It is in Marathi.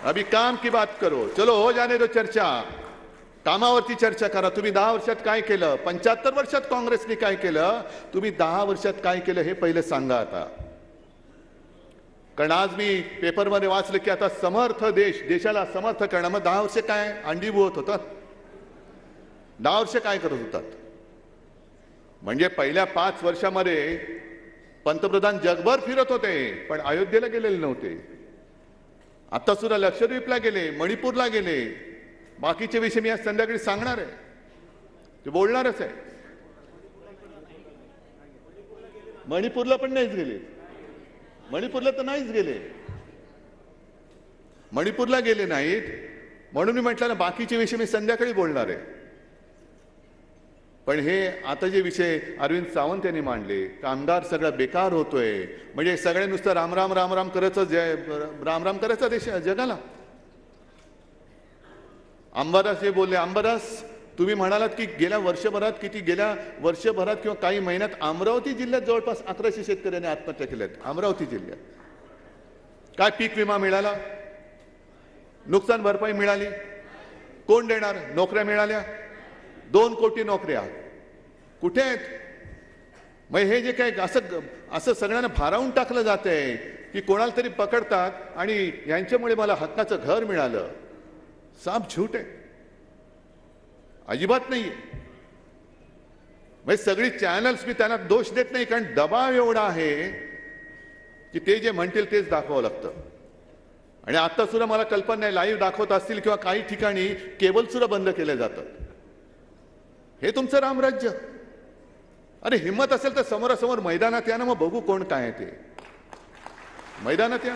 अभी काम की बात करो, चलो हो जाने दो चर्चा, कामावरती चर्चा करा. तुम्ही 10 वर्षात काय केलं, 75 वर्षात काँग्रेसने काय केलं, तुम्ही 10 वर्षात काय केलं हे पहिले सांगा आता. कारण आज मी पेपरमध्ये वाचलं की आता समर्थ देशाला समर्थ करणं, मग 10 वर्ष काय अंडीभूत होतात, 10 वर्ष काय करत होतात. म्हणजे पहिल्या 5 वर्षामध्ये पंतप्रधान जगभर फिरत होते पण अयोध्येला गेलेले नव्हते. आता सुद्धा लक्षद्वीपला गेले, मणिपूरला गेले. बाकीचे विषय मी आज संध्याकाळी सांगणार आहे, ते बोलणारच आहे. मणिपूरला पण नाहीच गेले, मणिपूरला तर नाहीच गेले, मणिपूरला गेले नाहीत. म्हणून मी म्हटलं ना बाकीचे विषय मी संध्याकाळी बोलणार आहे. पण हे आता जे विषय अरविंद सावंत यांनी मांडले, कामगार सगळा बेकार होतोय, म्हणजे सगळे नुसतं राम राम राम राम करायचं, राम राम करायचं देश जगाला. अंबादास जे बोलले, अंबादास तुम्ही म्हणालात की गेल्या वर्षभरात किंवा काही महिन्यात अमरावती जिल्ह्यात जवळपास 1100 शेतकऱ्यांनी आत्महत्या केल्यात. अमरावती जिल्ह्यात काय पीक विमा मिळाला, नुकसान भरपाई मिळाली, कोण देणार, नोकऱ्या मिळाल्या, 2 कोटी नोकऱ्या कुठे आहेत. मग हे जे काय असं सगळ्यांना भारावून टाकलं जातंय की कोणाला तरी पकडतात आणि यांच्यामुळे मला हक्काचं घर मिळालं. साफ झूट आहे, अजिबात नाही. म्हणजे सगळी चॅनल्स मी त्यांना दोष देत नाही, कारण दबाव एवढा आहे की ते जे म्हणतील तेच दाखवावं लागतं. आणि आता सुद्धा मला कल्पना नाही, लाईव्ह दाखवत असतील किंवा काही ठिकाणी केबल सुद्धा बंद केले जातात. हे तुमचं रामराज्य. अरे हिम्मत असेल तर समोरासमोर मैदानात या ना, मग बघू कोण काय आहे ते. मैदानात या.